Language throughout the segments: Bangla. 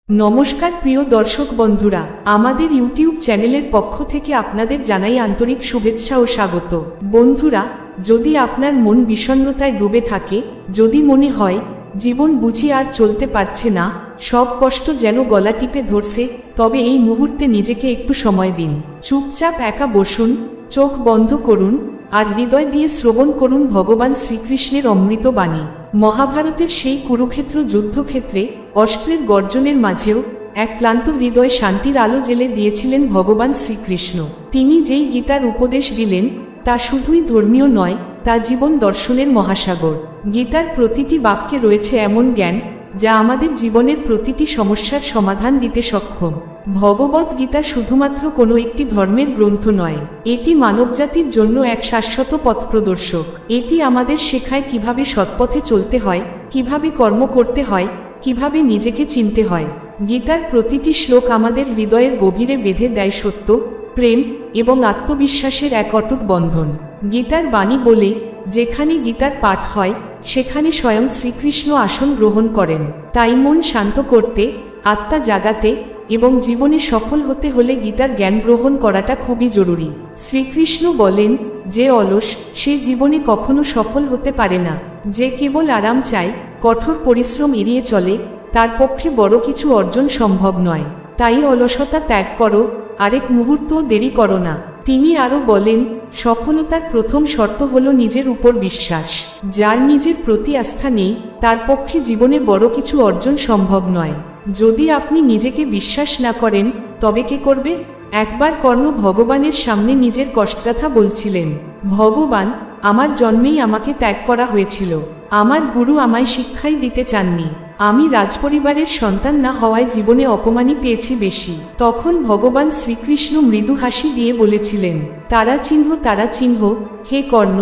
নমস্কার প্রিয় দর্শক বন্ধুরা, আমাদের ইউটিউব চ্যানেলের পক্ষ থেকে আপনাদের জানাই আন্তরিক শুভেচ্ছা ও স্বাগত। বন্ধুরা, যদি আপনার মন বিষণ্ণতায় ডুবে থাকে, যদি মনে হয় জীবন বুঝি আর চলতে পারছে না, সব কষ্ট যেন গলা টিপে ধরছে, তবে এই মুহূর্তে নিজেকে একটু সময় দিন। চুপচাপ একা বসুন, চোখ বন্ধ করুন আর হৃদয় দিয়ে শ্রবণ করুন ভগবান শ্রীকৃষ্ণের অমৃত বাণী। মহাভারতের সেই কুরুক্ষেত্র যুদ্ধক্ষেত্রে অস্ত্রের গর্জনের মাঝেও এক ক্লান্ত হৃদয়ে শান্তির আলো জ্বেলে দিয়েছিলেন ভগবান শ্রীকৃষ্ণ। তিনি যেই গীতার উপদেশ দিলেন, তা শুধুই ধর্মীয় নয়, তা জীবন দর্শনের মহাসাগর। গীতার প্রতিটি বাক্যে রয়েছে এমন জ্ঞান যা আমাদের জীবনের প্রতিটি সমস্যার সমাধান দিতে সক্ষম। ভগবদ্ গীতা শুধুমাত্র কোনো একটি ধর্মের গ্রন্থ নয়, এটি মানবজাতির জন্য এক শাশ্বত পথপ্রদর্শক। এটি আমাদের শেখায় কিভাবে সৎপথে চলতে হয়, কিভাবে কর্ম করতে হয়, কিভাবে নিজেকে চিনতে হয়। গীতার প্রতিটি শ্লোক আমাদের হৃদয়ের গভীরে বেঁধে দেয় সত্য, প্রেম এবং আত্মবিশ্বাসের এক অটুট বন্ধন। গীতার বাণী বলে, যেখানে গীতার পাঠ হয় সেখানে স্বয়ং শ্রীকৃষ্ণ আসন গ্রহণ করেন। তাই মন শান্ত করতে, আত্মা জাগাতে এবং জীবনে সফল হতে হলে গীতার জ্ঞান গ্রহণ করাটা খুবই জরুরি। শ্রীকৃষ্ণ বলেন, যে অলস সে জীবনে কখনো সফল হতে পারে না। যে কেবল আরাম চায়, কঠোর পরিশ্রম এড়িয়ে চলে, তার পক্ষে বড় কিছু অর্জন সম্ভব নয়। তাই অলসতা ত্যাগ করো, আরেক মুহূর্তও দেরি করো না। তিনি আরও বলেন, সফলতার প্রথম শর্ত হলো নিজের উপর বিশ্বাস। যার নিজের প্রতি আস্থা নেই, তার পক্ষে জীবনে বড় কিছু অর্জন সম্ভব নয়। যদি আপনি নিজেকে বিশ্বাস না করেন, তবে কে করবে? একবার কর্ণ ভগবানের সামনে নিজের কষ্টগাথা বলছিলেন, ভগবান, আমার জন্মেই আমাকে ত্যাগ করা হয়েছিল। আমার গুরু আমায় শিক্ষাই দিতে চাননি। আমি রাজপরিবারের সন্তান না হওয়ায় জীবনে অপমানই পেয়েছি বেশি। তখন ভগবান শ্রীকৃষ্ণ মৃদু হাসি দিয়ে বলেছিলেন, তারা চিহ্ন, হে কর্ণ,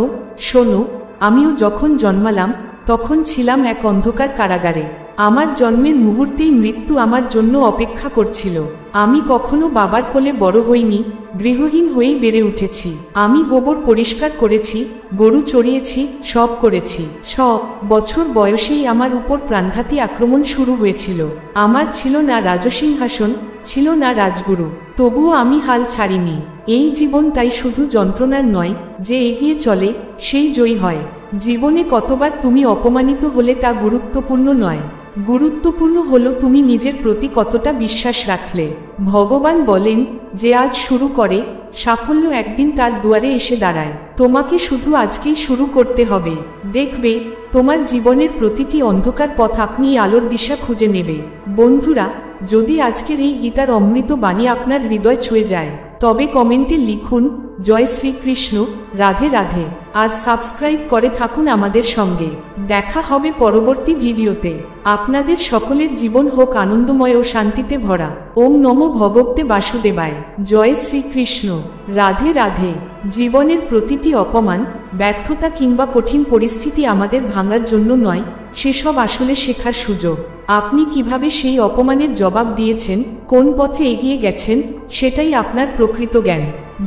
শোনো, আমিও যখন জন্মালাম তখন ছিলাম এক অন্ধকার কারাগারে। আমার জন্মের মুহূর্তেই মৃত্যু আমার জন্য অপেক্ষা করছিল। আমি কখনো বাবার কোলে বড় হইনি, গৃহহীন হয়েই বেড়ে উঠেছি। আমি গোবর পরিষ্কার করেছি, গরু চড়িয়েছি, সব করেছি। 6 বছর বয়সেই আমার উপর প্রাণঘাতী আক্রমণ শুরু হয়েছিল। আমার ছিল না রাজসিংহাসন, ছিল না রাজগুরু, তবুও আমি হাল ছাড়িনি। এই জীবন তাই শুধু যন্ত্রণার নয়, যে এগিয়ে চলে সেই জয়ী হয়। জীবনে কতবার তুমি অপমানিত হলে তা গুরুত্বপূর্ণ নয়, গুরুত্বপূর্ণ হলো তুমি নিজের প্রতি কতটা বিশ্বাস রাখলে। ভগবান বলেন, যে আজ শুরু করে, সাফল্য একদিন তার দুয়ারে এসে দাঁড়ায়। তোমাকে শুধু আজকেই শুরু করতে হবে। দেখবে, তোমার জীবনের প্রতিটি অন্ধকার পথ আপনি আলোর দিশা খুঁজে নেবে। বন্ধুরা, যদি আজকের এই গীতার অমৃত বাণী আপনার হৃদয় ছুঁয়ে যায়, তবে কমেন্টে লিখুন, জয় শ্রীকৃষ্ণ, রাধে রাধে, আর সাবস্ক্রাইব করে থাকুন আমাদের সঙ্গে। দেখা হবে পরবর্তী ভিডিওতে। আপনাদের সকলের জীবন হোক আনন্দময় ও শান্তিতে ভরা। ওম নমো ভগবতে বাসুদেবায়। জয় শ্রীকৃষ্ণ, রাধে রাধে। জীবনের প্রতিটি অপমান, ব্যর্থতা কিংবা কঠিন পরিস্থিতি আমাদের ভাঙার জন্য নয়, সেসব আসলে শেখার সুযোগ। আপনি কিভাবে সেই অপমানের জবাব দিয়েছেন, কোন পথে এগিয়ে গেছেন, সেটাই আপনার প্রকৃত জ্ঞান।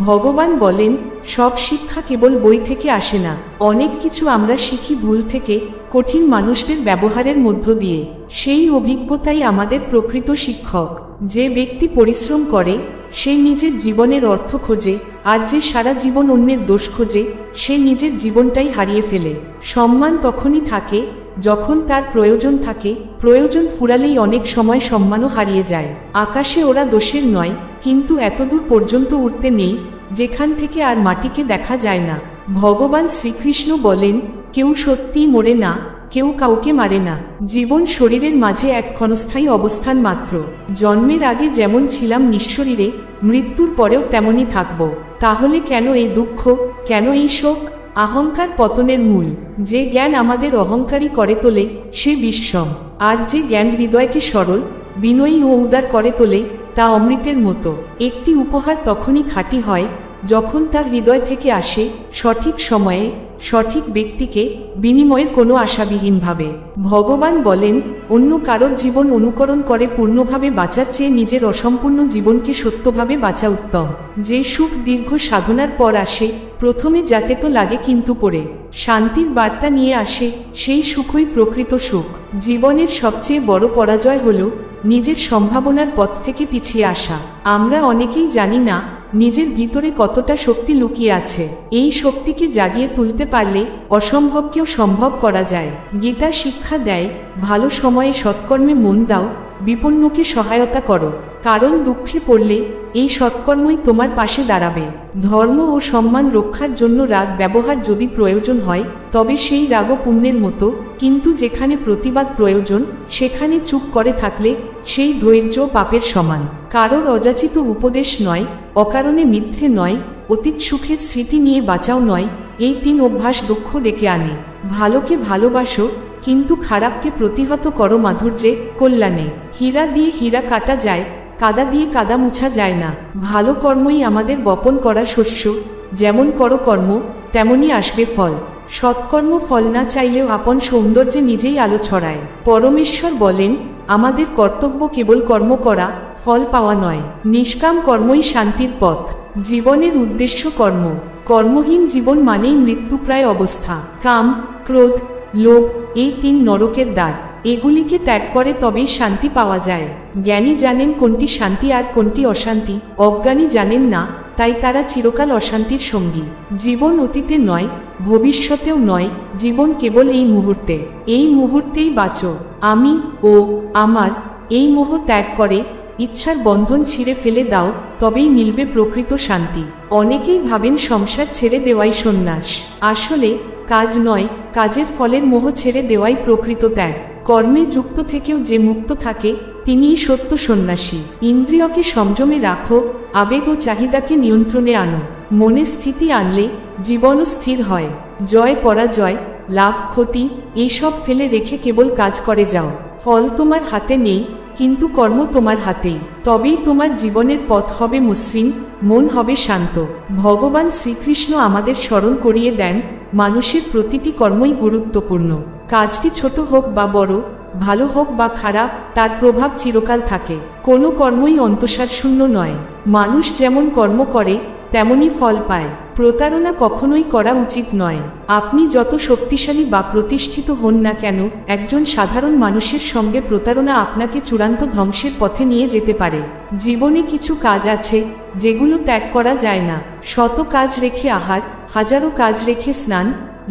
ভগবান বলেন, সব শিক্ষা কেবল বই থেকে আসে না। অনেক কিছু আমরা শিখি ভুল থেকে, কঠিন মানুষদের ব্যবহারের মধ্য দিয়ে। সেই অভিজ্ঞতাই আমাদের প্রকৃত শিক্ষক। যে ব্যক্তি পরিশ্রম করে, সে নিজের জীবনের অর্থ খোঁজে, আর যে সারা জীবন অন্যের দোষ খোঁজে, সে নিজের জীবনটাই হারিয়ে ফেলে। সম্মান তখনই থাকে যখন তার প্রয়োজন থাকে, প্রয়োজন ফুরালেই অনেক সময় সম্মানও হারিয়ে যায়। আকাশে ওরা দোষের নয়, কিন্তু এতদূর পর্যন্ত উঠতে নেই যেখান থেকে আর মাটিকে দেখা যায় না। ভগবান শ্রীকৃষ্ণ বলেন, কেউ সত্যিই মরে না, কেউ কাউকে মারে না। জীবন শরীরের মাঝে এক ক্ষণস্থায়ী অবস্থান মাত্র। জন্মের আগে যেমন ছিলাম নিঃশরীরে, মৃত্যুর পরেও তেমনই থাকব। তাহলে কেন এই দুঃখ, কেন এই শোক? অহংকার পতনের মূল। যে জ্ঞান আমাদের অহংকারী করে তোলে, সে বিষম। আর যে জ্ঞান হৃদয়কে সরল, বিনয়ী ও উদার করে তোলে, তা অমৃতের মতো। একটি উপহার তখনই খাঁটি হয় যখন তার হৃদয় থেকে আসে, সঠিক সময়ে, সঠিক ব্যক্তিকে, বিনিময়ের কোনো আশাবিহীনভাবে। ভগবান বলেন, অন্য কারোর জীবন অনুকরণ করে পূর্ণভাবে বাঁচার চেয়ে নিজের অসম্পূর্ণ জীবনকে সত্যভাবে বাঁচা উত্তম। যে সুখ দীর্ঘ সাধনার পর আসে, প্রথমে যাতে তো লাগে কিন্তু পরে শান্তির বার্তা নিয়ে আসে, সেই সুখই প্রকৃত সুখ। জীবনের সবচেয়ে বড় পরাজয় হল নিজের সম্ভাবনার পথ থেকে পিছিয়ে আসা। আমরা অনেকেই জানি না নিজের ভিতরে কতটা শক্তি লুকিয়ে আছে। এই শক্তিকে জাগিয়ে তুলতে পারলে অসম্ভবকেও সম্ভব করা যায়। গীতা শিক্ষা দেয়, ভালো সময়ে সৎকর্মে মন দাও, বিপন্নকে সহায়তা করো, কারণ দুঃখে পড়লে এই সৎকর্মই তোমার পাশে দাঁড়াবে। ধর্ম ও সম্মান রক্ষার জন্য রাগ ব্যবহার যদি প্রয়োজন হয়, তবে সেই রাগও পুণ্যের মতো, কিন্তু যেখানে প্রতিবাদ প্রয়োজন সেখানে চুপ করে থাকলে সেই ধৈর্য পাপের সমান। কারোর অযাচিত উপদেশ নয়, অকারণে মিথ্যে নয়, অতীত সুখের স্মৃতি নিয়ে বাঁচাও নয়, এই 3 অভ্যাস দুঃখ ডেকে আনে। ভালোকে ভালোবাসো, কিন্তু খারাপকে প্রতিহত করো মাধুর্যে, কল্যাণে। হীরা দিয়ে হীরা কাটা যায়, কাদা দিয়ে কাদা মুছা যায় না। ভালো কর্মই আমাদের বপন করা শস্য, যেমন করো কর্ম তেমনই আসবে ফল। সৎকর্ম ফল না চাইলেও আপন সৌন্দর্যে নিজেই আলো ছড়ায়। পরমেশ্বর বলেন, আমাদের কর্তব্য কেবল কর্ম করা, ফল পাওয়া নয়। নিষ্কাম কর্মই শান্তির পথ। জীবনের উদ্দেশ্য কর্ম। কর্মহীন জীবন মানেই মৃত্যুপ্রায় অবস্থা। কাম, ক্রোধ, লোভ এই 3 নরকের দ্বার। এগুলিকে ত্যাগ করে তবেই শান্তি পাওয়া যায়। জ্ঞানী জানেন কোনটি শান্তি আর কোনটি অশান্তি, অজ্ঞানী জানেন না, তাই তারা চিরকাল অশান্তির সঙ্গী। জীবন অতীতে নয়, ভবিষ্যতেও নয়, জীবন কেবল এই মুহূর্তে। এই মুহূর্তেই বাঁচো। আমি ও আমার এই মোহ ত্যাগ করে ইচ্ছার বন্ধন ছিঁড়ে ফেলে দাও, তবেই মিলবে প্রকৃত শান্তি। অনেকেই ভাবেন সংসার ছেড়ে দেওয়াই সন্ন্যাস। আসলে কাজ নয়, কাজের ফলের মোহ ছেড়ে দেওয়াই প্রকৃত ত্যাগ। কর্মে যুক্ত থেকেও যে মুক্ত থাকে তিনিই সত্য সন্ন্যাসী। ইন্দ্রিয়কে সংযমে রাখো, আবেগ ও চাহিদাকে নিয়ন্ত্রণে আনো। মনে স্থিতি আনলে জীবনও স্থির হয়। জয় পরাজয়, লাভ ক্ষতি এইসব ফেলে রেখে কেবল কাজ করে যাও। ফল তোমার হাতে নেই, কিন্তু কর্ম তোমার হাতেই। তবেই তোমার জীবনের পথ হবে মসৃণ, মন হবে শান্ত। ভগবান শ্রীকৃষ্ণ আমাদের স্মরণ করিয়ে দেন, মানুষের প্রতিটি কর্মই গুরুত্বপূর্ণ। কাজটি ছোট হোক বা বড়, ভালো হোক বা খারাপ, তার প্রভাব চিরকাল থাকে। কোনো কর্মই অন্তঃসার শূন্য নয়। মানুষ যেমন কর্ম করে তেমনই ফল পায়। প্রতারণা কখনোই করা উচিত নয়। আপনি যত শক্তিশালী বা প্রতিষ্ঠিত হন না কেন, একজন সাধারণ মানুষের সঙ্গে প্রতারণা আপনাকে চূড়ান্ত ধ্বংসের পথে নিয়ে যেতে পারে। জীবনে কিছু কাজ আছে যেগুলো ত্যাগ করা যায় না। শত কাজ রেখে আহার, হাজারো কাজ রেখে স্নান,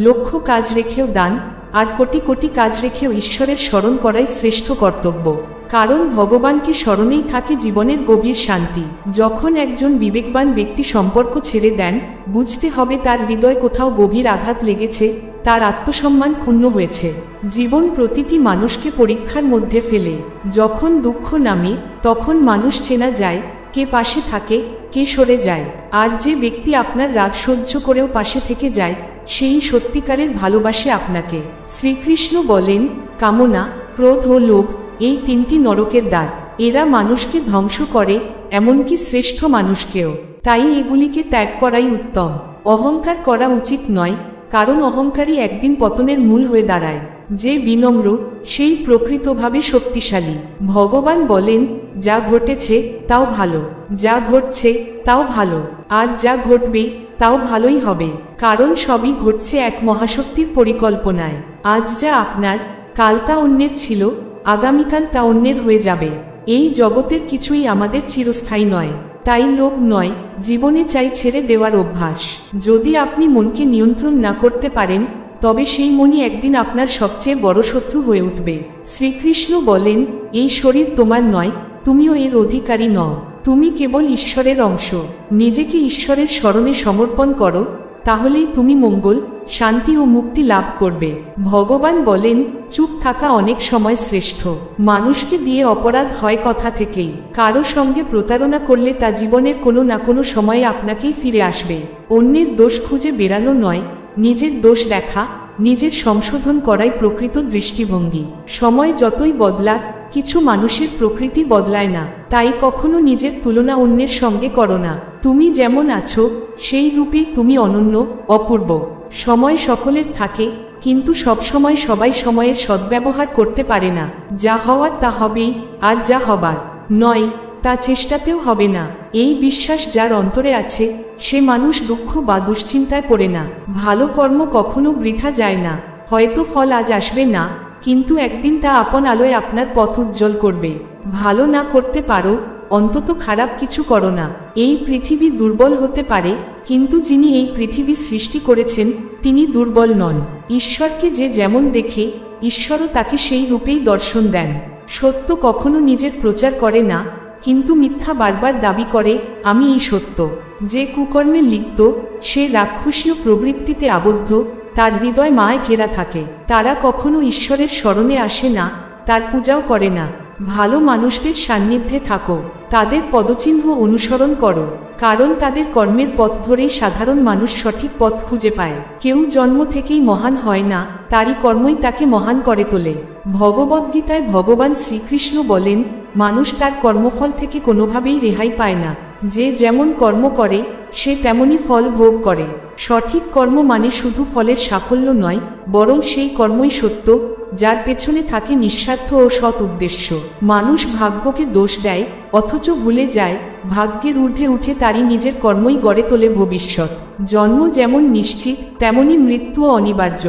লক্ষ কাজ রেখেও দান, আর কোটি কোটি কাজ রেখেও ঈশ্বরের স্মরণ করাই শ্রেষ্ঠ কর্তব্য। কারণ ভগবানকে স্মরণেই থাকে জীবনের গভীর শান্তি। যখন একজন বিবেকবান ব্যক্তি সম্পর্ক ছেড়ে দেন, বুঝতে হবে তার হৃদয় কোথাও গভীর আঘাত লেগেছে, তার আত্মসম্মান ক্ষুণ্ণ হয়েছে। জীবন প্রতিটি মানুষকে পরীক্ষার মধ্যে ফেলে। যখন দুঃখ নামে, তখন মানুষ চেনা যায় কে পাশে থাকে, কে সরে যায়। আর যে ব্যক্তি আপনার রাগ সহ্য করেও পাশে থেকে যায়, সেই সত্যিকারের ভালোবাসে আপনাকে। শ্রীকৃষ্ণ বলেন, কামনা, ক্রোধ ও লোভ এই 3টি নরকের দ্বার। এরা মানুষকে ধ্বংস করে, এমনকি শ্রেষ্ঠ মানুষকেও। তাই এগুলিকে ত্যাগ করাই উত্তম। অহংকার করা উচিত নয়, কারণ অহংকারই একদিন পতনের মূল হয়ে দাঁড়ায়। যে বিনম্র, সেই প্রকৃতভাবে শক্তিশালী। ভগবান বলেন, যা ঘটেছে তাও ভালো, যা ঘটছে তাও ভালো, আর যা ঘটবে তাও ভালোই হবে। কারণ সবই ঘটছে এক মহাশক্তির পরিকল্পনায়। আজ যা আপনার, কাল তা অন্যের ছিল, আগামীকাল তা অন্যের হয়ে যাবে। এই জগতের কিছুই আমাদের চিরস্থায়ী নয়। তাই লোভ নয়, জীবনে চাই ছেড়ে দেওয়ার অভ্যাস। যদি আপনি মনকে নিয়ন্ত্রণ না করতে পারেন, তবে সেই মনই একদিন আপনার সবচেয়ে বড় শত্রু হয়ে উঠবে। শ্রীকৃষ্ণ বলেন, এই শরীর তোমার নয়, তুমিও এর অধিকারী নও। তুমি কেবল ঈশ্বরের অংশ। নিজেকে ঈশ্বরের স্মরণে সমর্পণ করো, তাহলেই তুমি মঙ্গল, শান্তি ও মুক্তি লাভ করবে। ভগবান বলেন, চুপ থাকা অনেক সময় শ্রেষ্ঠ। মানুষকে দিয়ে অপরাধ হয় কথা থেকেই। কারো সঙ্গে প্রতারণা করলে তা জীবনের কোনো না কোনো সময়ে আপনাকেই ফিরে আসবে। অন্যের দোষ খুঁজে বেড়ানো নয়, নিজের দোষ দেখা, নিজের সংশোধন করাই প্রকৃত দৃষ্টিভঙ্গি। সময় যতই বদলাক, কিছু মানুষের প্রকৃতি বদলায় না। তাই কখনো নিজের তুলনা অন্যের সঙ্গে করো না। তুমি যেমন আছো, সেই রূপেই তুমি অনন্য, অপূর্ব। সময় সকলের থাকে, কিন্তু সব সময় সবাই সময়ের সদ্ব্যবহার করতে পারে না। যা হওয়ার তা হবেই, আর যা হবার নয় তা চেষ্টাতেও হবে না। এই বিশ্বাস যার অন্তরে আছে, সে মানুষ দুঃখ বা দুশ্চিন্তায় পড়ে না। ভালো কর্ম কখনো বৃথা যায় না। হয়তো ফল আজ আসবে না, কিন্তু একদিন তা আপন আলোয় আপনার পথ উজ্জ্বল করবে। ভালো না করতে পারো, অন্তত খারাপ কিছু করো না। এই পৃথিবী দুর্বল হতে পারে, কিন্তু যিনি এই পৃথিবী সৃষ্টি করেছেন তিনি দুর্বল নন। ঈশ্বরকে যে যেমন দেখে, ঈশ্বরও তাকে সেই রূপেই দর্শন দেন। সত্য কখনো নিজের প্রচার করে না, কিন্তু মিথ্যা বারবার দাবি করে আমি এই সত্য। যে কুকর্মে লিপ্ত, সে রাক্ষসীয় প্রবৃত্তিতে আবদ্ধ, তার হৃদয় মায় ঘেরা থাকে। তারা কখনো ঈশ্বরের স্মরণে আসে না, তার পূজাও করে না। ভালো মানুষদের সান্নিধ্যে থাকো, তাদের পদচিহ্ন অনুসরণ করো, কারণ তাদের কর্মের পথ ধরেই সাধারণ মানুষ সঠিক পথ খুঁজে পায়। কেউ জন্ম থেকেই মহান হয় না, তারই কর্মই তাকে মহান করে তোলে। ভগবদ্গীতায় ভগবান শ্রীকৃষ্ণ বলেন, মানুষ তার কর্মফল থেকে কোনোভাবেই রেহাই পায় না। যে যেমন কর্ম করে, সে তেমনই ফল ভোগ করে। সঠিক কর্ম মানে শুধু ফলের সাফল্য নয়, বরং সেই কর্মই সত্য, যার পেছনে থাকে নিঃস্বার্থ ও সৎ উদ্দেশ্য। মানুষ ভাগ্যকে দোষ দেয়, অথচ ভুলে যায় ভাগ্যের ঊর্ধ্বে উঠে তারই নিজের কর্মই গড়ে তোলে ভবিষ্যৎ। জন্ম যেমন নিশ্চিত, তেমনি মৃত্যুও অনিবার্য।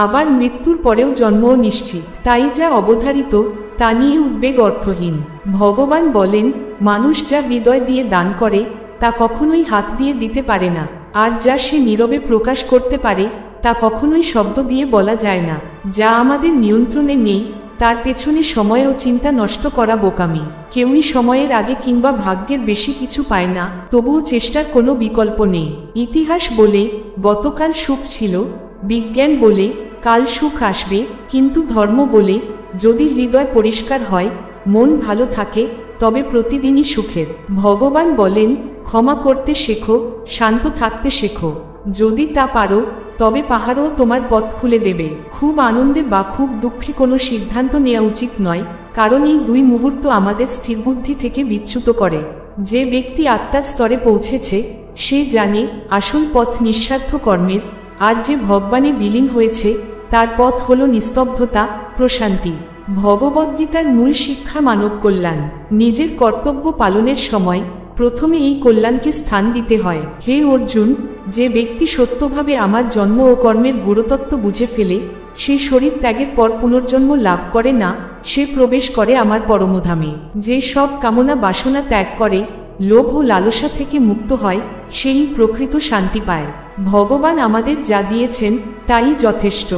আবার মৃত্যুর পরেও জন্মও নিশ্চিত। তাই যা অবধারিত তা নিয়ে উদ্বেগ অর্থহীন। ভগবান বলেন, মানুষ যা হৃদয় দিয়ে দান করে তা কখনোই হাত দিয়ে দিতে পারে না, আর যা সে নীরবে প্রকাশ করতে পারে তা কখনোই শব্দ দিয়ে বলা যায় না। যা আমাদের নিয়ন্ত্রণে নেই তার পেছনে সময় ও চিন্তা নষ্ট করা বোকামি। কেউই সময়ের আগে কিংবা ভাগ্যের বেশি কিছু পায় না, তবুও চেষ্টার কোনো বিকল্প নেই। ইতিহাস বলে গতকাল সুখ ছিল, বিজ্ঞান বলে কাল সুখ আসবে, কিন্তু ধর্ম বলে যদি হৃদয় পরিষ্কার হয়, মন ভালো থাকে, তবে প্রতিদিনই সুখের। ভগবান বলেন, ক্ষমা করতে শেখো, শান্ত থাকতে শেখো। যদি তা পারো, তবে পাহাড়ও তোমার পথ খুলে দেবে। খুব আনন্দে বা খুব দুঃখে কোনো সিদ্ধান্ত নেওয়া উচিত নয়, কারণ এই দুই মুহূর্ত আমাদের স্থিরবুদ্ধি থেকে বিচ্যুত করে। যে ব্যক্তি আত্মার স্তরে পৌঁছেছে, সে জানে আসল পথ নিঃস্বার্থ কর্মের, আর যে ভগবানে বিলীন হয়েছে তার পথ হল নিস্তব্ধতা, প্রশান্তি। ভগবদ্গীতার মূল শিক্ষা মানব কল্যাণ। নিজের কর্তব্য পালনের সময় প্রথমে এই কল্যাণকে স্থান দিতে হয়। হে অর্জুন, যে ব্যক্তি সত্যভাবে আমার জন্ম ও কর্মের গুরুতত্ত্ব বুঝে ফেলে, সে শরীর ত্যাগের পর পুনর্জন্ম লাভ করে না, সে প্রবেশ করে আমার পরমধামে। যে সব কামনা বাসনা ত্যাগ করে, লোভ ও লালসা থেকে মুক্ত হয়, সেই প্রকৃত শান্তি পায়। ভগবান আমাদের যা দিয়েছেন তাই যথেষ্ট।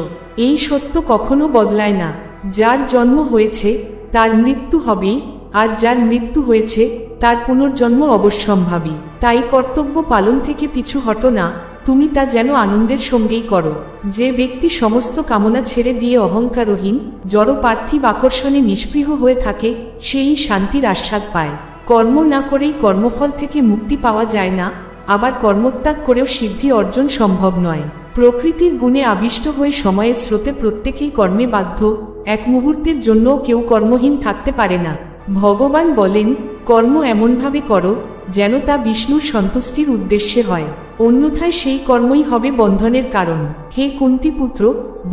এই সত্য কখনো বদলায় না। যার জন্ম হয়েছে তার মৃত্যু হবেই, আর যার মৃত্যু হয়েছে তার পুনর্জন্ম অবশ্যম্ভাবী। তাই কর্তব্য পালন থেকে পিছু হটো না, তুমি তা যেন আনন্দের সঙ্গেই করো। যে ব্যক্তি সমস্ত কামনা ছেড়ে দিয়ে অহংকারহীন, জড় পার্থিব আকর্ষণে নিষ্পৃহ হয়ে থাকে, সেই শান্তির আস্বাদ পায়। কর্ম না করেই কর্মফল থেকে মুক্তি পাওয়া যায় না, আবার কর্মত্যাগ করেও সিদ্ধি অর্জন সম্ভব নয়। প্রকৃতির গুণে আবিষ্ট হয়ে সময়ের স্রোতে প্রত্যেকেই কর্মে বাধ্য, এক মুহূর্তের জন্যও কেউ কর্মহীন থাকতে পারে না। ভগবান বলেন, কর্ম এমনভাবে করো যেন তা বিষ্ণুর সন্তুষ্টির উদ্দেশ্যে হয়, অন্যথায় সেই কর্মই হবে বন্ধনের কারণ। হে কুন্তিপুত্র,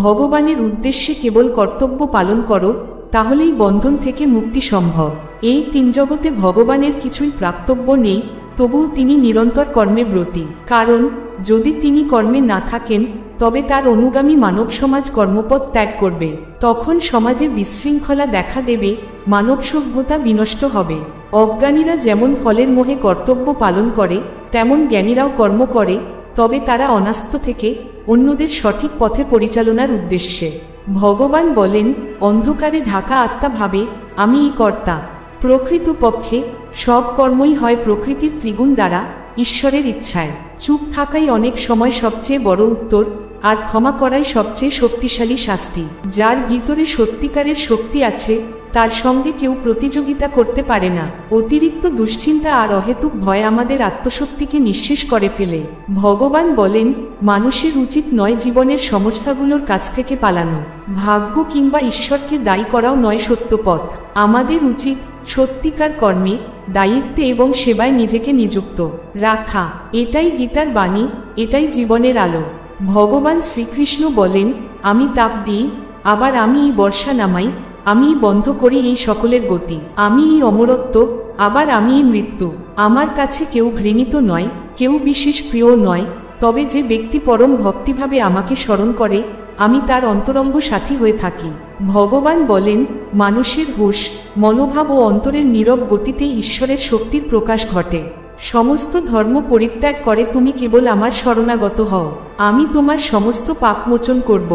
ভগবানের উদ্দেশ্যে কেবল কর্তব্য পালন করো, তাহলেই বন্ধন থেকে মুক্তি সম্ভব। এই তিন জগতে ভগবানের কিছুই প্রাপ্তব্য নেই, তবুও তিনি নিরন্তর কর্মে ব্রতী। কারণ যদি তিনি কর্মে না থাকেন, তবে তার অনুগামী মানব সমাজ কর্মপথ ত্যাগ করবে। তখন সমাজে বিশৃঙ্খলা দেখা দেবে, মানব সভ্যতা বিনষ্ট হবে। অজ্ঞানীরা যেমন ফলের মোহে কর্তব্য পালন করে, তেমন জ্ঞানীরাও কর্ম করে, তবে তারা অনাস্ত থেকে অন্যদের সঠিক পথে পরিচালনার উদ্দেশ্যে। ভগবান বলেন, অন্ধকারে ঢাকা আত্মা ভাবে আমি কর্তা। প্রকৃতপক্ষে সব কর্মই হয় প্রকৃতির ত্রিগুণ দ্বারা, ঈশ্বরের ইচ্ছায়। চুপ থাকাই অনেক সময় সবচেয়ে বড় উত্তর, আর ক্ষমা করাই সবচেয়ে শক্তিশালী শাস্তি। যার ভিতরে সত্যিকারের শক্তি আছে, তার সঙ্গে কেউ প্রতিযোগিতা করতে পারে না। অতিরিক্ত দুশ্চিন্তা আর অহেতুক ভয় আমাদের আত্মশক্তিকে নিঃশেষ করে ফেলে। ভগবান বলেন, মানুষের উচিত নয় জীবনের সমস্যাগুলোর কাছ থেকে পালানো, ভাগ্য কিংবা ঈশ্বরকে দায়ী করাও নয় সত্য পথ। আমাদের উচিত সত্যিকার কর্মে, দায়িত্বে এবং সেবায় নিজেকে নিযুক্ত রাখা। এটাই গীতার বাণী, এটাই জীবনের আলো। ভগবান শ্রীকৃষ্ণ বলেন, আমি তাপ দিই, আবার আমিই বর্ষা নামাই, আমিই বন্ধ করি এই সকলের গতি, আমিই অমরত্ব, আবার আমিই মৃত্যু। আমার কাছে কেউ ঘৃণিত নয়, কেউ বিশেষ প্রিয় নয়, তবে যে ব্যক্তি পরম ভক্তিভাবে আমাকে স্মরণ করে, আমি তার অন্তরঙ্গ সাথী হয়ে থাকি। ভগবান বলেন, মানুষের হুঁশ, মনোভাব ও অন্তরের নীরব গতিতে ঈশ্বরের শক্তির প্রকাশ ঘটে। সমস্ত ধর্ম পরিত্যাগ করে তুমি কেবল আমার শরণাগত হও, আমি তোমার সমস্ত পাপ মোচন করব।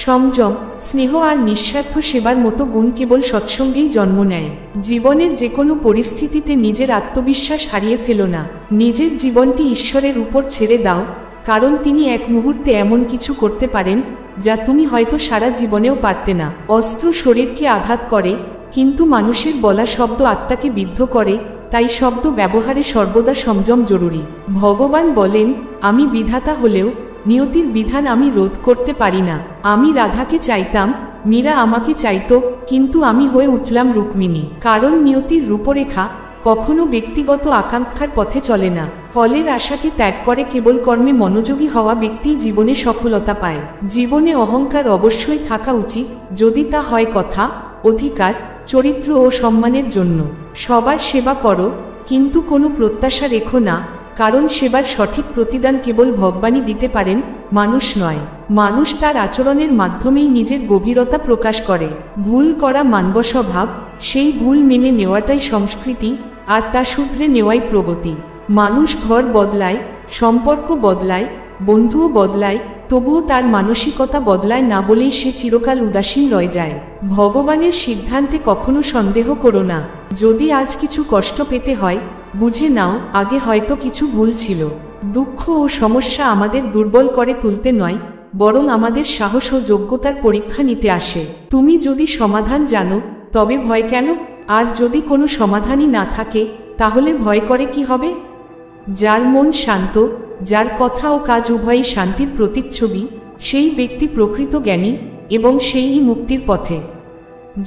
সংযম, স্নেহ আর নিঃস্বার্থ সেবার মতো গুণ কেবল সৎসঙ্গেই জন্ম নেয়। জীবনের যে কোনো পরিস্থিতিতে নিজের আত্মবিশ্বাস হারিয়ে ফেলো না। নিজের জীবনটি ঈশ্বরের উপর ছেড়ে দাও, কারণ তিনি এক মুহূর্তে এমন কিছু করতে পারেন যা তুমি হয়তো সারা জীবনেও পারতে না। অস্ত্র শরীরকে আঘাত করে, কিন্তু মানুষের বলা শব্দ আত্মাকে বিদ্ধ করে, তাই শব্দ ব্যবহারে সর্বদা সংযম জরুরি। ভগবান বলেন, আমি বিধাতা হলেও নিয়তির বিধান আমি রোধ করতে পারি না। আমি রাধাকে চাইতাম, মীরা আমাকে চাইতো, কিন্তু আমি হয়ে উঠলাম রুক্মিণী। কারণ নিয়তির রূপরেখা কখনো ব্যক্তিগত আকাঙ্ক্ষার পথে চলে না। ফলের আশাকে ত্যাগ করে কেবল কর্মে মনোযোগী হওয়া ব্যক্তি জীবনে সফলতা পায়। জীবনে অহংকার অবশ্যই থাকা উচিত, যদি তা হয় কথা, অধিকার, চরিত্র ও সম্মানের জন্য। সবার সেবা করো, কিন্তু কোনো প্রত্যাশা রেখো না, কারণ সেবার সঠিক প্রতিদান কেবল ভগবানই দিতে পারেন, মানুষ নয়। মানুষ তার আচরণের মাধ্যমেই নিজের গভীরতা প্রকাশ করে। ভুল করা মানব স্বভাব, সেই ভুল মেনে নেওয়াটাই সংস্কৃতি, আর তা শুধরে নেওয়াই প্রগতি। মানুষ ঘর বদলায়, সম্পর্ক বদলায়, বন্ধুও বদলায়, তবুও তার মানসিকতা বদলায় না বলেই সে চিরকাল উদাসীন রয়ে যায়। ভগবানের সিদ্ধান্তে কখনো সন্দেহ করো না। যদি আজ কিছু কষ্ট পেতে হয়, বুঝে নাও আগে হয়তো কিছু ভুল ছিল। দুঃখ ও সমস্যা আমাদের দুর্বল করে তুলতে নয়, বরং আমাদের সাহস ও যোগ্যতার পরীক্ষা নিতে আসে। তুমি যদি সমাধান জানো, তবে ভয় কেন? আর যদি কোনো সমাধানই না থাকে, তাহলে ভয় করে কি হবে? যার মন শান্ত, যার কথা ও কাজ উভয়ই শান্তির প্রতিচ্ছবি, সেই ব্যক্তি প্রকৃত জ্ঞানী, এবং সেই মুক্তির পথে।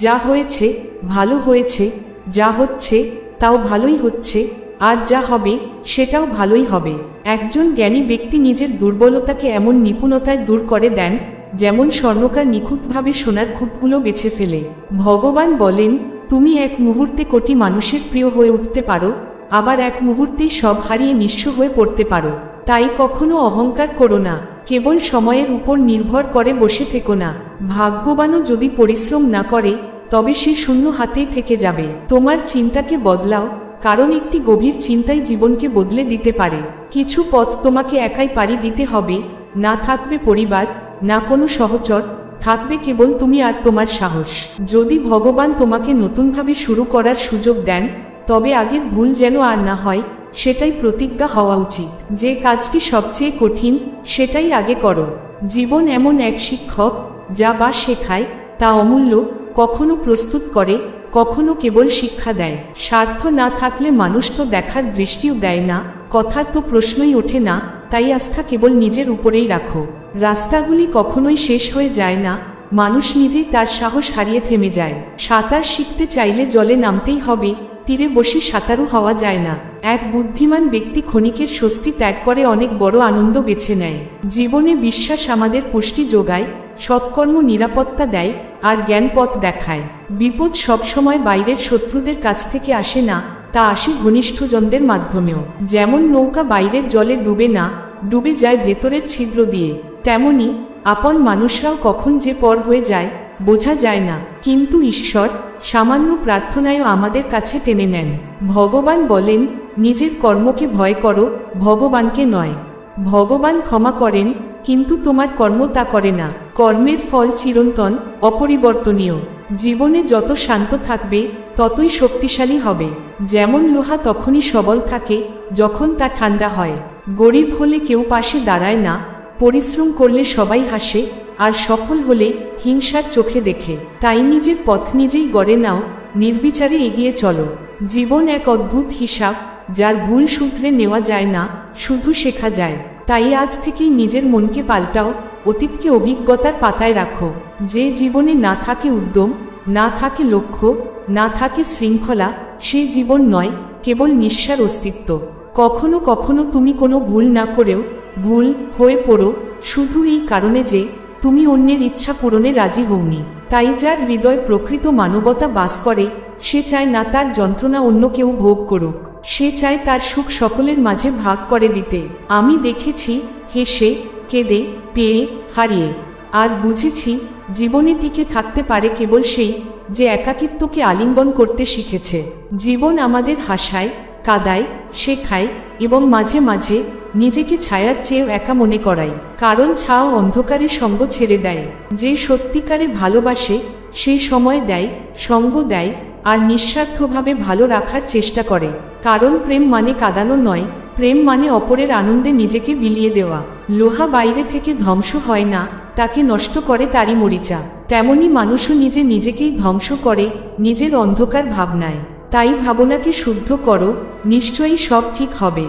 যা হয়েছে ভালো হয়েছে, যা হচ্ছে তাও ভালোই হচ্ছে, আর যা হবে সেটাও ভালোই হবে। একজন জ্ঞানী ব্যক্তি নিজের দুর্বলতাকে এমন নিপুণতায় দূর করে দেন, যেমন স্বর্ণকার নিখুঁতভাবে সোনার খুঁতগুলো বেছে ফেলে। ভগবান বলেন, তুমি এক মুহূর্তে কোটি মানুষের প্রিয় হয়ে উঠতে পারো, আবার এক মুহূর্তেই সব হারিয়ে নিঃস্ব হয়ে পড়তে পারো। তাই কখনো অহংকার করো না, কেবল সময়ের উপর নির্ভর করে বসে থেকো না। ভাগ্যবানও যদি পরিশ্রম না করে, তবে সে শূন্য হাতেই থেকে যাবে। তোমার চিন্তাকে বদলাও, কারণ একটি গভীর চিন্তাই জীবনকে বদলে দিতে পারে। কিছু পথ তোমাকে একাই পাড়ি দিতে হবে, না থাকবে পরিবার, না কোনো সহচর, থাকবে কেবল তুমি আর তোমার সাহস। যদি ভগবান তোমাকে নতুনভাবে শুরু করার সুযোগ দেন, তবে আগের ভুল যেন আর না হয়, সেটাই প্রতিজ্ঞা হওয়া উচিত। যে কাজটি সবচেয়ে কঠিন, সেটাই আগে করো। জীবন এমন এক শিক্ষক, যা বা শেখায়, তা অমূল্য, কখনো প্রস্তুত করে, কখনো কেবল শিক্ষা দেয়। স্বার্থ না থাকলে মানুষ তো দেখার দৃষ্টিও দেয় না, কথার তো প্রশ্নই ওঠে না, তাই আস্থা কেবল নিজের উপরেই রাখো। রাস্তাগুলি কখনোই শেষ হয়ে যায় না, মানুষ নিজেই তার সাহস হারিয়ে থেমে যায়। সাঁতার শিখতে চাইলে জলে নামতেই হবে, তীরে বসে সাঁতারু হওয়া যায় না। এক বুদ্ধিমান ব্যক্তি ক্ষণিকের স্বস্তি ত্যাগ করে অনেক বড় আনন্দ বেছে নেয়। জীবনে বিশ্বাস আমাদের পুষ্টি যোগায়, সৎকর্ম নিরাপত্তা দেয়, আর জ্ঞান পথ দেখায়। বিপদ সবসময় বাইরের শত্রুদের কাছ থেকে আসে না, তা আসে ঘনিষ্ঠজনদের মাধ্যমেও। যেমন নৌকা বাইরের জলে ডুবে না, ডুবে যায় ভেতরের ছিদ্র দিয়ে, তেমনি আপন মানুষরাও কখন যে পর হয়ে যায় বোঝা যায় না, কিন্তু ঈশ্বর সামান্য প্রার্থনায়ও আমাদের কাছে টেনে নেন। ভগবান বলেন, নিজের কর্মকে ভয় করো, ভগবানকে নয়। ভগবান ক্ষমা করেন, কিন্তু তোমার কর্ম তা করে না। কর্মের ফল চিরন্তন, অপরিবর্তনীয়। জীবনে যত শান্ত থাকবে, ততই শক্তিশালী হবে। যেমন লোহা তখনই সবল থাকে যখন তা ঠান্ডা হয়। গরিব হলে কেউ পাশে দাঁড়ায় না, পরিশ্রম করলে সবাই হাসে, আর সফল হলে হিংসার চোখে দেখে। তাই নিজের পথ নিজেই গড়ে নাও, নির্বিচারে এগিয়ে চলো। জীবন এক অদ্ভুত হিসাব, যার ভুল শুধরে নেওয়া যায় না, শুধু শেখা যায়। তাই আজ থেকেই নিজের মনকে পাল্টাও, অতীতকে অভিজ্ঞতার পাতায় রাখো। যে জীবনে না থাকে উদ্যম, না থাকে লক্ষ্য, না থাকে শৃঙ্খলা, সে জীবন নয়, কেবল নিঃস্বার অস্তিত্ব। কখনো কখনো তুমি কোনো ভুল না করেও ভুল হয়ে পড়ো, শুধু এই কারণে যে তুমি অন্যের ইচ্ছা পূরণে রাজি হওনি। তাই যার হৃদয় প্রকৃত মানবতা বাস করে, সে চায় না তার যন্ত্রণা অন্য কেউ ভোগ করুক, সে চায় তার সুখ সকলের মাঝে ভাগ করে দিতে। আমি দেখেছি হেসে, কেঁদে, পেয়ে, হারিয়ে, আর বুঝেছি জীবনে টিকে থাকতে পারে কেবল সেই যে একাকিত্বকে আলিঙ্গন করতে শিখেছে। জীবন আমাদের হাসায়, কাঁদায়, শেখায় এবং মাঝে মাঝে নিজেকে ছায়ার চেয়েও একা মনে করায়। কারণ ছায়া অন্ধকারে সঙ্গ ছেড়ে দেয়। যে সত্যিকারে ভালোবাসে সেই সময় দেয়, সঙ্গ দেয় আর নিঃস্বার্থভাবে ভালো রাখার চেষ্টা করে। কারণ প্রেম মানে কাঁদানো নয়, প্রেম মানে অপরের আনন্দে নিজেকে বিলিয়ে দেওয়া। লোহা বাইরে থেকে ধ্বংস হয় না, তাকে নষ্ট করে তারই মরিচা। তেমনি মানুষও নিজেকেই ধ্বংস করে নিজের অন্ধকার ভাবনায়। তাই ভাবনাকে শুদ্ধ করো, নিশ্চয়ই সব ঠিক হবে।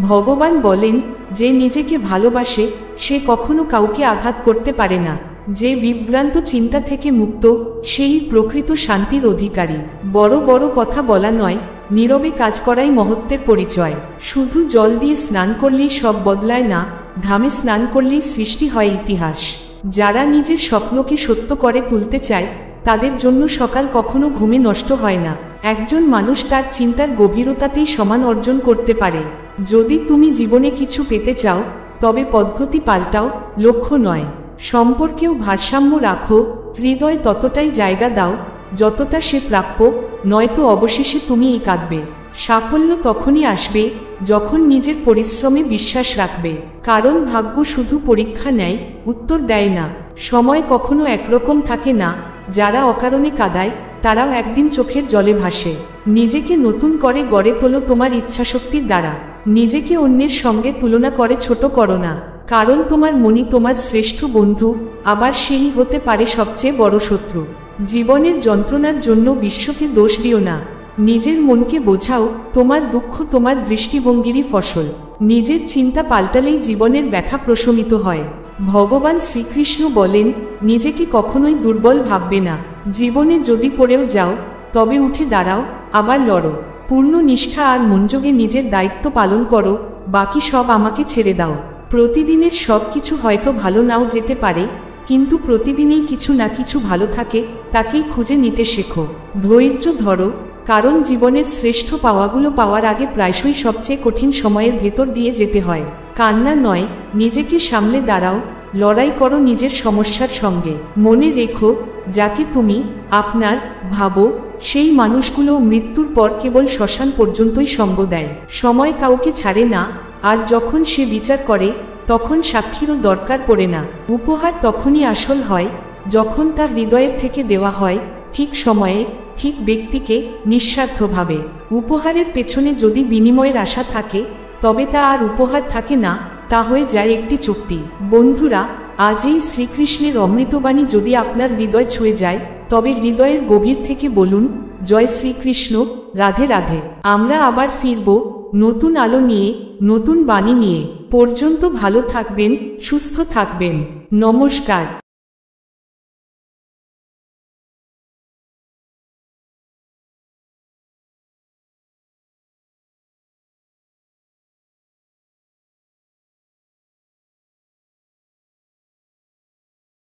ভগবান বলেন, যে নিজেকে ভালোবাসে সে কখনো কাউকে আঘাত করতে পারে না। যে বিভ্রান্ত চিন্তা থেকে মুক্ত সেই প্রকৃত শান্তির অধিকারী। বড় বড় কথা বলা নয়, নীরবে কাজ করাই মহত্বের পরিচয়। শুধু জল দিয়ে স্নান করলেই সব বদলায় না, ঘামে স্নান করলেই সৃষ্টি হয় ইতিহাস। যারা নিজের স্বপ্নকে সত্য করে তুলতে চায় তাদের জন্য সকাল কখনো ঘুমে নষ্ট হয় না। একজন মানুষ তার চিন্তার গভীরতাতেই সমান অর্জন করতে পারে। যদি তুমি জীবনে কিছু পেতে চাও তবে পদ্ধতি পাল্টাও, লক্ষ্য নয়। সম্পর্কেও ভারসাম্য রাখো, হৃদয় ততটাই জায়গা দাও যতটা সে প্রাপ্য, নয়তো অবশেষে তুমিই কাঁদবে। সাফল্য তখনই আসবে যখন নিজের পরিশ্রমে বিশ্বাস রাখবে। কারণ ভাগ্য শুধু পরীক্ষা নেয়, উত্তর দেয় না। সময় কখনো একরকম থাকে না। যারা অকারণে কাঁদায় তারাও একদিন চোখের জলে ভাসে। নিজেকে নতুন করে গড়ে তোলো তোমার ইচ্ছাশক্তির দ্বারা। নিজেকে অন্যের সঙ্গে তুলনা করে ছোট করো না। কারণ তোমার মনই তোমার শ্রেষ্ঠ বন্ধু, আবার সেই হতে পারে সবচেয়ে বড় শত্রু। জীবনের যন্ত্রণার জন্য বিশ্বকে দোষ দিও না, নিজের মনকে বোঝাও তোমার দুঃখ তোমার দৃষ্টিভঙ্গিরই ফসল। নিজের চিন্তা পাল্টালেই জীবনের ব্যথা প্রশমিত হয়। ভগবান শ্রীকৃষ্ণ বলেন, নিজেকে কখনোই দুর্বল ভাববে না। জীবনে যদি পড়েও যাও তবে উঠে দাঁড়াও, আবার লড়ো। পূর্ণ নিষ্ঠা আর মনোযোগে নিজের দায়িত্ব পালন করো, বাকি সব আমাকে ছেড়ে দাও। প্রতিদিনের সব কিছু হয়তো ভালো নাও যেতে পারে, কিন্তু প্রতিদিনই কিছু না কিছু ভালো থাকে, তাকেই খুঁজে নিতে শেখো। ধৈর্য ধরো, কারণ জীবনের শ্রেষ্ঠ পাওয়াগুলো পাওয়ার আগে প্রায়শই সবচেয়ে কঠিন সময়ের ভেতর দিয়ে যেতে হয়। কান্না নয়, নিজেকে সামলে দাঁড়াও, লড়াই করো নিজের সমস্যার সঙ্গে। মনে রেখো, যাকে তুমি আপনার ভাবো সেই মানুষগুলো মৃত্যুর পর কেবল শ্মশান পর্যন্তই সঙ্গ দেয়। সময় কাউকে ছাড়ে না, আর যখন সে বিচার করে তখন সাক্ষীরও দরকার পড়ে না। উপহার তখনই আসল হয় যখন তার হৃদয়ের থেকে দেওয়া হয়, ঠিক সময়ে, ঠিক ব্যক্তিকে, নিঃস্বার্থভাবে। উপহারের পেছনে যদি বিনিময়ের আশা থাকে তবে তা আর উপহার থাকে না, তা হয়ে যায় একটি চুক্তি। বন্ধুরা, আজ এই শ্রীকৃষ্ণের অমৃতবাণী যদি আপনার হৃদয় ছুঁয়ে যায় তবে হৃদয়ের গভীর থেকে বলুন, জয় শ্রীকৃষ্ণ, রাধে রাধে। আমরা আবার ফিরব নতুন আলো নিয়ে, নতুন বাণী নিয়ে। পর্যন্ত ভালো থাকবেন, সুস্থ থাকবেন। নমস্কার।